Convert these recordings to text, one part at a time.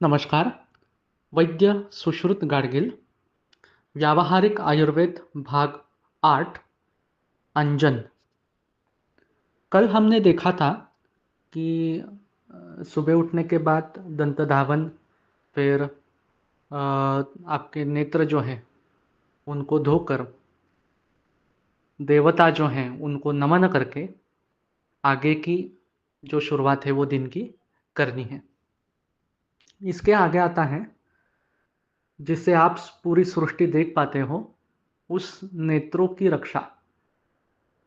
नमस्कार। वैद्य सुश्रुत गाडगिल, व्यावहारिक आयुर्वेद भाग 8, अंजन। कल हमने देखा था कि सुबह उठने के बाद दंत धावन, फिर आपके नेत्र जो हैं उनको धोकर देवता जो हैं उनको नमन करके आगे की जो शुरुआत है वो दिन की करनी है। इसके आगे आता है जिससे आप पूरी सृष्टि देख पाते हो, उस नेत्रों की रक्षा।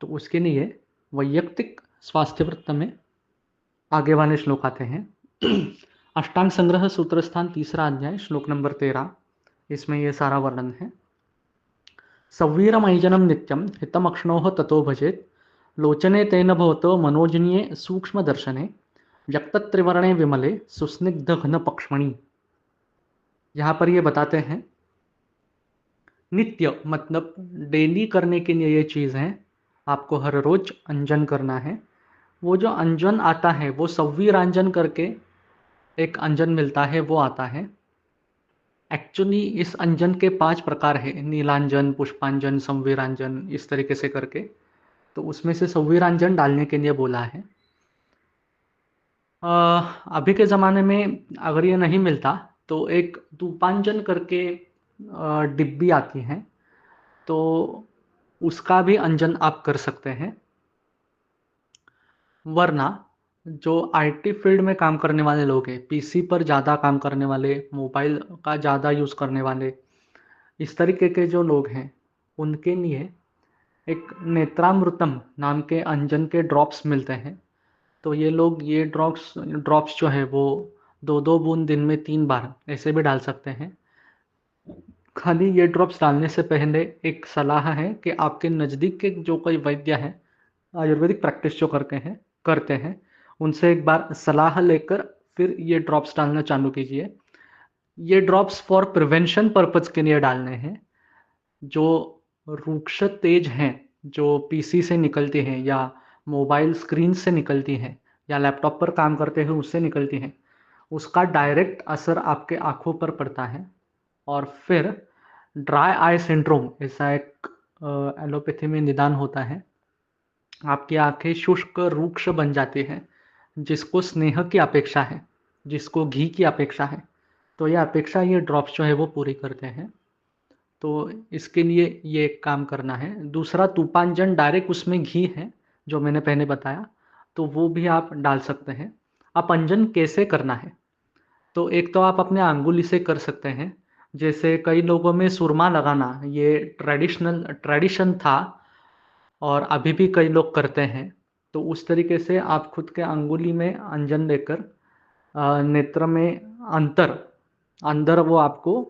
तो उसके लिए वैयक्तिक स्वास्थ्य वृत्त में आगे वाले श्लोक आते हैं। अष्टांग संग्रह सूत्रस्थान 3रा अध्याय श्लोक नंबर 13, इसमें ये सारा वर्णन है। सवीरमैजनम नित्यम हितमक्ष्णोः ततो भजेत, लोचने तेन भवतो मनोजनीये सूक्ष्म दर्शने, व्यक्तत्रिवर्णे विमले सुस्निग्ध घन पक्ष्मणि। यहाँ पर ये बताते हैं नित्य मतलब डेली करने के लिए ये चीज़ है। आपको हर रोज अंजन करना है। वो जो अंजन आता है वो सवीरांजन करके एक अंजन मिलता है, वो आता है। एक्चुअली इस अंजन के 5 प्रकार है, नीलांजन, पुष्पांजन, संवीरांजन, इस तरीके से करके। तो उसमें से संवीरांजन डालने के लिए बोला है। अभी के ज़माने में अगर ये नहीं मिलता तो एक तूपांजन करके डिब्बी आती है, तो उसका भी अंजन आप कर सकते हैं। वरना जो आईटी फील्ड में काम करने वाले लोग हैं, पीसी पर ज़्यादा काम करने वाले, मोबाइल का ज़्यादा यूज़ करने वाले, इस तरीके के जो लोग हैं, उनके लिए एक नेत्रामृतम नाम के अंजन के ड्रॉप्स मिलते हैं। तो ये लोग ये ड्रॉप्स ड्रॉप्स जो है वो 2-2 बूंद दिन में 3 बार ऐसे भी डाल सकते हैं। खाली ये ड्रॉप्स डालने से पहले एक सलाह है कि आपके नज़दीक के जो कोई वैद्य हैं, आयुर्वेदिक प्रैक्टिस जो करते हैं, उनसे एक बार सलाह लेकर फिर ये ड्रॉप्स डालना चालू कीजिए। ये ड्रॉप्स फॉर प्रिवेंशन पर्पज़ के लिए डालने हैं। जो रूक्ष तेज हैं, जो पीसी से निकलती हैं या मोबाइल स्क्रीन से निकलती हैं या लैपटॉप पर काम करते हुए उससे निकलती हैं, उसका डायरेक्ट असर आपके आँखों पर पड़ता है। और फिर ड्राई आई सिंड्रोम ऐसा एक एलोपैथी में निदान होता है। आपकी आँखें शुष्क रूक्ष बन जाती हैं, जिसको स्नेह की अपेक्षा है, जिसको घी की अपेक्षा है। तो ये अपेक्षा ये ड्रॉप्स जो है वो पूरी करते हैं। तो इसके लिए ये एक काम करना है। दूसरा तूफानजन डायरेक्ट उसमें घी है, जो मैंने पहले बताया, तो वो भी आप डाल सकते हैं। अब अंजन कैसे करना है? तो एक तो आप अपने अंगुली से कर सकते हैं। जैसे कई लोगों में सुरमा लगाना ये ट्रेडिशन था और अभी भी कई लोग करते हैं। तो उस तरीके से आप खुद के अंगुली में अंजन लेकर नेत्र में अंतर अंदर वो आपको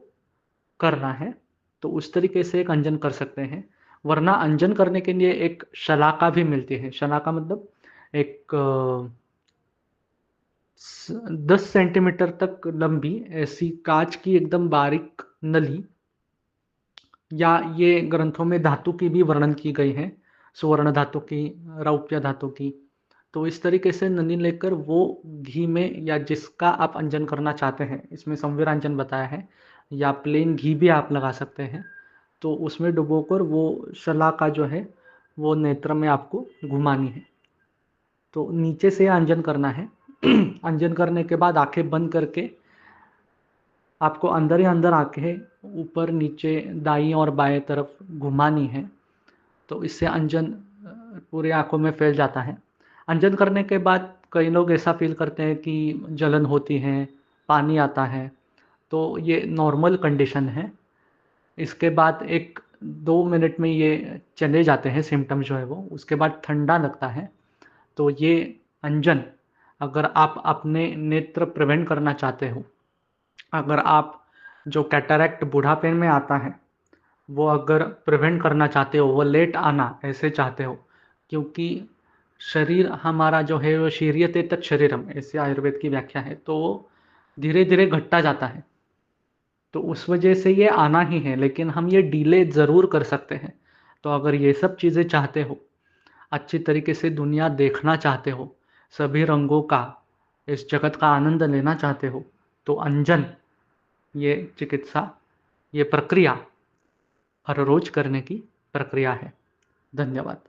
करना है। तो उस तरीके से एक अंजन कर सकते हैं। वरना अंजन करने के लिए एक शलाका भी मिलती है। शलाका मतलब एक 10 सेंटीमीटर तक लंबी ऐसी कांच की एकदम बारीक नली, या ये ग्रंथों में धातु की भी वर्णन की गई है, सुवर्ण धातु की, रौप्य धातु की। तो इस तरीके से नली लेकर वो घी में या जिसका आप अंजन करना चाहते हैं, इसमें संवीरांजन बताया है, या प्लेन घी भी आप लगा सकते हैं। तो उसमें डुबोकर वो शलाका जो है वो नेत्र में आपको घुमानी है। तो नीचे से अंजन करना है। अंजन करने के बाद आंखें बंद करके आपको अंदर ही अंदर आंखें ऊपर नीचे दाईं और बाएं तरफ घुमानी है। तो इससे अंजन पूरी आंखों में फैल जाता है। अंजन करने के बाद कई लोग ऐसा फील करते हैं कि जलन होती है, पानी आता है। तो ये नॉर्मल कंडीशन है। इसके बाद 1-2 मिनट में ये चले जाते हैं सिम्पटम जो है वो, उसके बाद ठंडा लगता है। तो ये अंजन अगर आप अपने नेत्र प्रिवेंट करना चाहते हो, अगर आप जो कैटरैक्ट बुढ़ापे में आता है वो अगर प्रिवेंट करना चाहते हो, वो लेट आना ऐसे चाहते हो, क्योंकि शरीर हमारा जो है वो शीर्यते तत् शरीरम, ऐसे आयुर्वेद की व्याख्या है। तो वो धीरे धीरे घटता जाता है। तो उस वजह से ये आना ही है, लेकिन हम ये डिले ज़रूर कर सकते हैं। तो अगर ये सब चीज़ें चाहते हो, अच्छी तरीके से दुनिया देखना चाहते हो, सभी रंगों का, इस जगत का आनंद लेना चाहते हो, तो अंजन ये चिकित्सा, ये प्रक्रिया हर रोज़ करने की प्रक्रिया है। धन्यवाद।